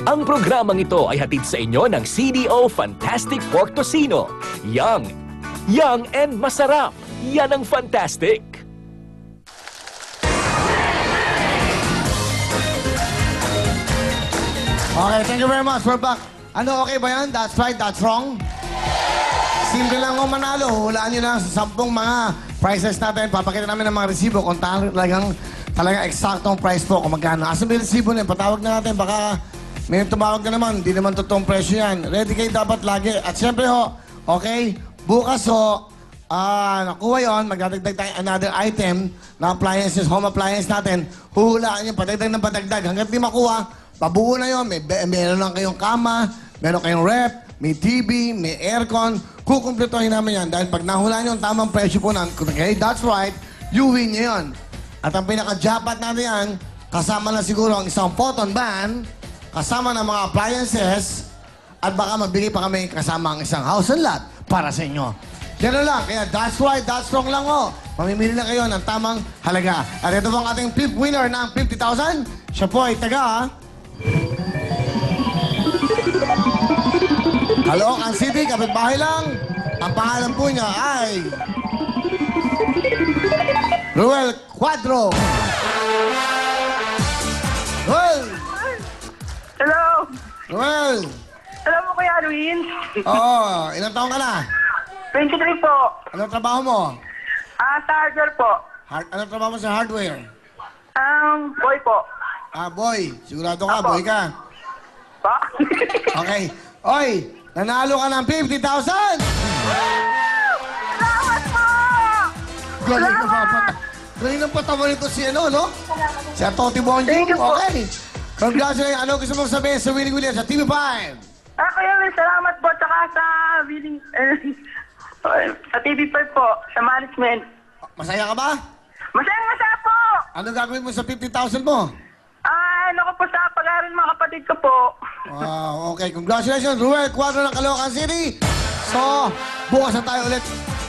Ang programang ito ay hatid sa inyo ng CDO Fantastic Pork Tocino. Young and masarap. Yan ang fantastic. Okay, thank you very much. We're back. Ano, okay ba yan? That's right, that's wrong. Simple lang kung manalo. Hulaan nyo lang sa 10 mga prices natin. Papakita namin ng mga resibo kung talagang eksaktong price po kung magkano. Asan ba yung resibo na yun? Patawag na natin. Baka may tumawag na naman. Hindi naman totoong presyo yan. Ready kayo dapat lagi. At syempre ho, okay, bukas ho, nakuha yun, magdadagdag tayo another item na appliances, home appliance natin. Huhulaan nyo, padagdag ng padagdag. Hanggat di makuha, pabuo na yun. Meron lang kayong kama, meron kayong rep, may TV, may aircon. Kukumpletohin namin yan. Dahil pag nahulaan nyo ang tamang presyo po na, okay, that's right, you win nyo yun. At ang pinaka-jackpot natin yan, kasama na siguro ang isang photon ban, kasama ng mga appliances, at baka magbigay pa kami kasama ang isang house and lot para sa inyo. Gano'n lang. Kaya that's right, that's wrong lang ho. Mamimili na kayo ng tamang halaga. At ito po ang ating fifth winner ng 50,000. Siya po ay taga Caloocan City, kapitbahay lang. Ang pangalan po niya ay Ruel Cuadro. Ruel! Hello! Ruel! Hello mo, Kuya Arwin. Oo, ilang taon ka na? 23 po. Anong trabaho mo? Charger po. Anong trabaho mo sa hardware? Boy po. Boy. Sigurado ka, Apo. boy ka. Pa? Okay. Oy, nanalo ka ng 50,000! Salamat po! Galing na papat. Galing ng patawa nito si no? Si Atoti Bonjo. Thank you po. Okay. Congratulations. Ano gusto mong sabihin sa Winning Williams sa TV5? Kuya Arwin, salamat po. Tsaka sa Willing... sa TV5 po. Sa management. Masaya ka ba? Masaya po! Ano gagawin mo sa 50,000 mo? Ano ko po sa pag-aaral mga kapatid ko po. Wow, okay. Congratulations, Ruel Cuadro ng Caloocan City. So, bukas na tayo ulit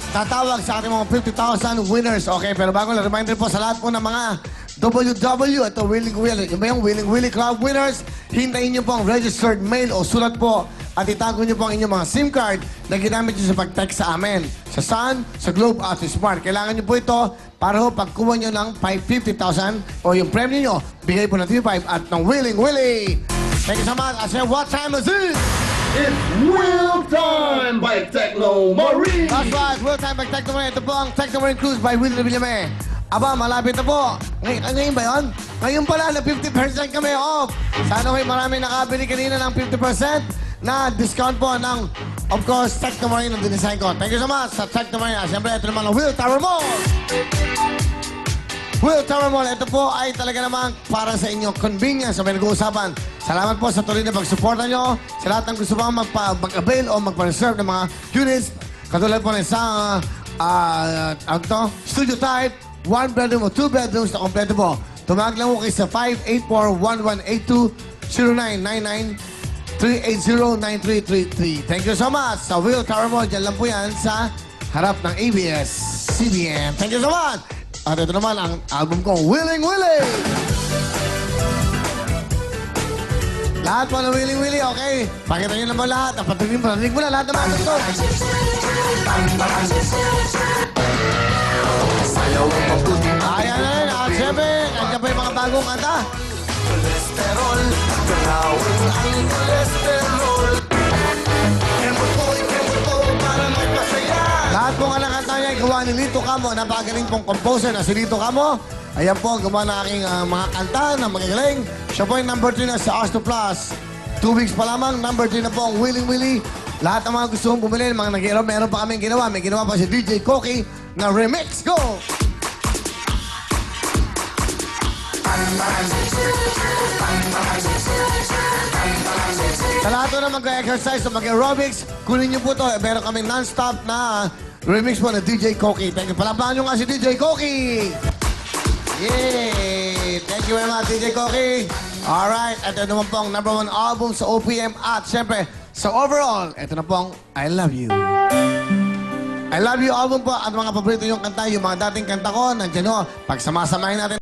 tatawag sa ating mga 50,000 winners. Okay, pero bago lang, reminder po sa lahat po ng mga WW, ito Willing Willy. Yung ba yung Willing Willy Club winners? Hintayin niyo po ang registered mail o sulat po at itago niyo po ang inyong mga SIM card na ginamit niyo sa pag-text sa amin. Sa Sun, sa Globe at sa Smart. Kailangan niyo po ito para ho pagkuha niyo ng 50,000 o yung premium niyo, bigay po ng TV5 at ng Willing Willy. Thank you so much. I said, what time is it? It's Wheel Time by Techno Marine! That's right, Wheel Time by Techno Marine. Ito po ang Techno Marine Cruise by Willie Villame. Aba, malapit na po. Ngayon ba yun? Ngayon pala na 50% kami off. Sana kayo marami nakabili kanina ng 50% na discount po ng, of course, Techno Marine ang dinesign ko. Thank you so much sa Techno Marine. Siyempre, ito naman ang Wheel Tower Mall. Wheel Tower Mall, ito po ay talaga naman para sa inyong convenience sa may nag-uusapan. Salamat po sa tuloy na pagsuporta nyo sa lahat ng gusto pang mag-avail o mag-reserve ng mga units. Katulad po ng isang studio type, 1 bedroom o 2 bedrooms na kompleto po. Tumawag lang po kayo sa 584-1182-0999-380-9333. Thank you so much sa Wheel Tower Mall. Diyan lang po yan sa harap ng ABS-CBN. Thank you so much! At ito naman ang album kong Willing Willy! Lahat po ng Willing Willy, okay? Pakita nyo naman lahat. Napatuloy mo na lahat ng mga ito. Ayan na rin. At syempre, nandiyan pa yung mga bagong kanta. Kolesterol, galawin ang kolesterol. Para magpasaya. Lahat po nga ng kanta niya, gawa ni Lito Camo. Napakagaling pong composer na si Lito Camo. Ayan po, gawa na aking mga kanta na magagaling. Siya po yung number 3 na sa Astro Plus. 2 weeks pa lamang, number 3 na po ang Willing Willy. Lahat ng mga gusto mong bumili, mga nag-iiraw, meron pa kaming ginawa. May ginawa pa si DJ Koki na remix. Go! Sa lahat na mag-exercise o mag-aerobics, kunin niyo po ito. Meron kami non-stop na remix po na DJ Koki. Thank you. Palapahan nyo nga si DJ Koki! Yay! Thank you very much, DJ Koki. Alright, ito naman po ang #1 album sa OPM at syempre, sa overall, ito na po ang I Love You. I Love You album po at mga paborito yung kanta, yung mga dating kanta ko, nandiyan o, pagsamasamahin natin.